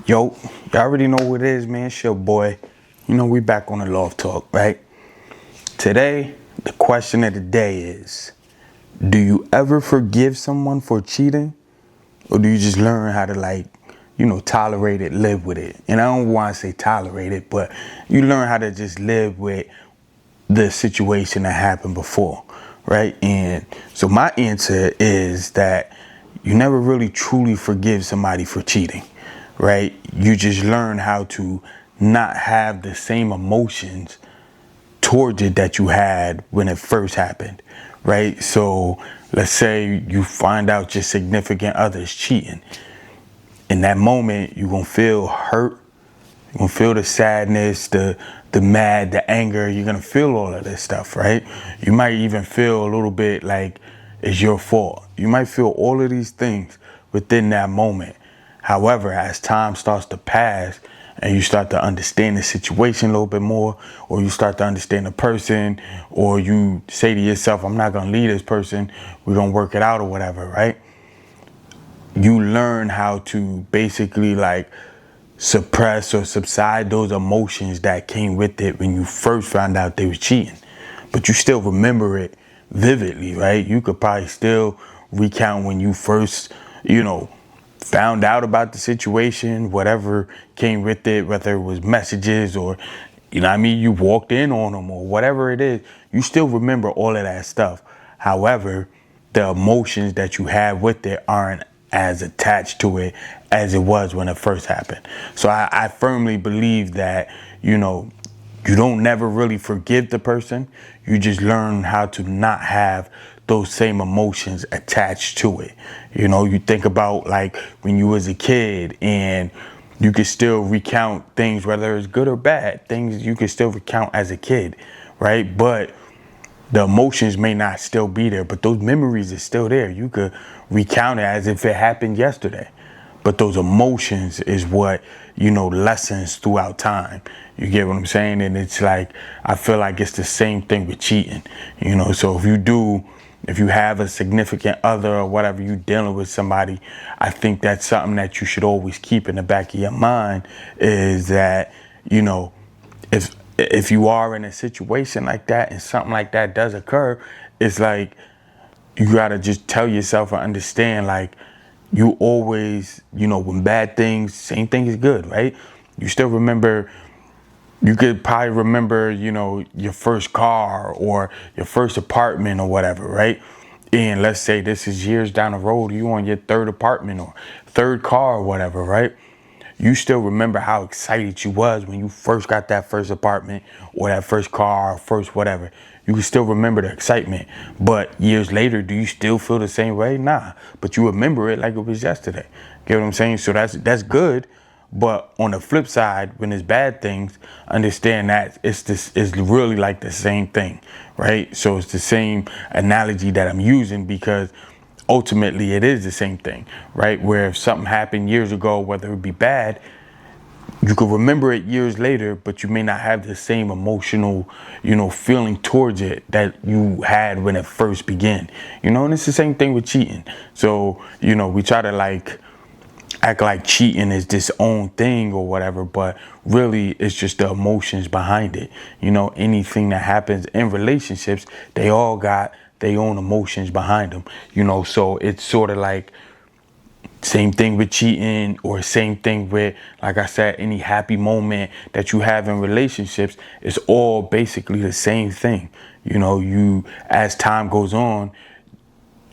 Yo, y'all already know what it is, man. It's your boy. You know, we back on the Love Talk, right? Today, the question of the day is, do you ever forgive someone for cheating? Or do you just learn how to tolerate it, live with it? And I don't want to say tolerate it, but you learn how to just live with the situation that happened before, right? And so my answer is that you never really truly forgive somebody for cheating, right? You just learn how to not have the same emotions towards it that you had when it first happened, right? So let's say you find out your significant other is cheating. In that moment, you're gonna feel hurt. You're gonna feel the sadness, the mad, the anger. You're gonna feel all of this stuff, right? You might even feel a little bit like it's your fault. You might feel all of these things within that moment. However, as time starts to pass and you start to understand the situation a little bit more, or you start to understand the person, or you say to yourself, I'm not gonna leave this person, we're gonna work it out or whatever, right? You learn how to basically suppress or subside those emotions that came with it when you first found out they were cheating. But you still remember it vividly, right? You could probably still recount when you first, found out about the situation, whatever came with it, whether it was messages or, you walked in on them or whatever it is, you still remember all of that stuff. However, the emotions that you have with it aren't as attached to it as it was when it first happened. So I firmly believe that, you don't never really forgive the person. You just learn how to not have those same emotions attached to it. You think about when you was a kid and you could still recount things, whether it's good or bad, things you could still recount as a kid, right? But the emotions may not still be there, but those memories are still there. You could recount it as if it happened yesterday. But those emotions is what, lessens throughout time. You get what I'm saying? And it's I feel like it's the same thing with cheating. So if you have a significant other or whatever, you dealing with somebody, I think that's something that you should always keep in the back of your mind is that, if you are in a situation like that and something like that does occur, it's you gotta just tell yourself and understand you always, when bad things, same thing is good, right? You still remember, you could probably remember, your first car or your first apartment or whatever, right? And let's say this is years down the road, you on your third apartment or third car or whatever, right? You still remember how excited you was when you first got that first apartment or that first car or first whatever. You can still remember the excitement. But years later, do you still feel the same way? Nah. But you remember it like it was yesterday. Get what I'm saying? So that's good. But on the flip side, when there's bad things, understand that it's really like the same thing, right? So it's the same analogy that I'm using because ultimately it is the same thing, right? Where if something happened years ago, whether it be bad, you could remember it years later, but you may not have the same emotional, feeling towards it that you had when it first began, and it's the same thing with cheating. So, we try to act like cheating is this own thing or whatever, but really it's just the emotions behind it. Anything that happens in relationships, they all got their own emotions behind them, so it's sort of same thing with cheating or same thing with, like I said, any happy moment that you have in relationships, it's all basically the same thing. You, as time goes on,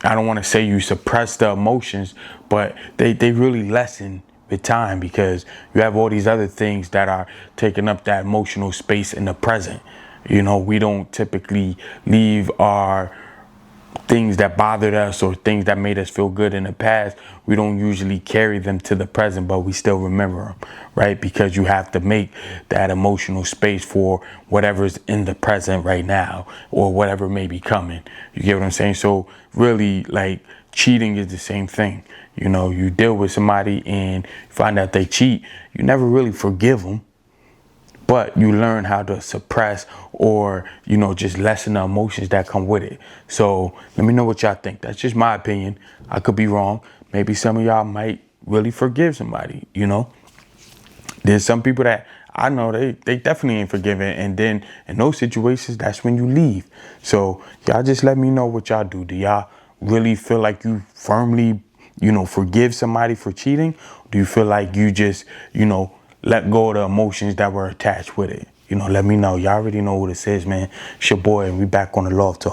I don't want to say you suppress the emotions, but they really lessen with time because you have all these other things that are taking up that emotional space in the present. We don't typically leave our things that bothered us or things that made us feel good in the past. We don't usually carry them to the present, but we still remember them, right? Because you have to make that emotional space for whatever's in the present right now or whatever may be coming. You get what I'm saying? So really, cheating is the same thing. You deal with somebody and find out they cheat. You never really forgive them, but you learn how to suppress or, just lessen the emotions that come with it. So let me know what y'all think. That's just my opinion. I could be wrong. Maybe some of y'all might really forgive somebody, There's some people that I know they definitely ain't forgiving, and then in those situations, that's when you leave. So y'all just let me know what y'all do. Do y'all really feel like you firmly, forgive somebody for cheating? Do you feel like you just, let go of the emotions that were attached with it? Let me know. Y'all already know what it says, man. It's your boy, and we back on the Love Talk.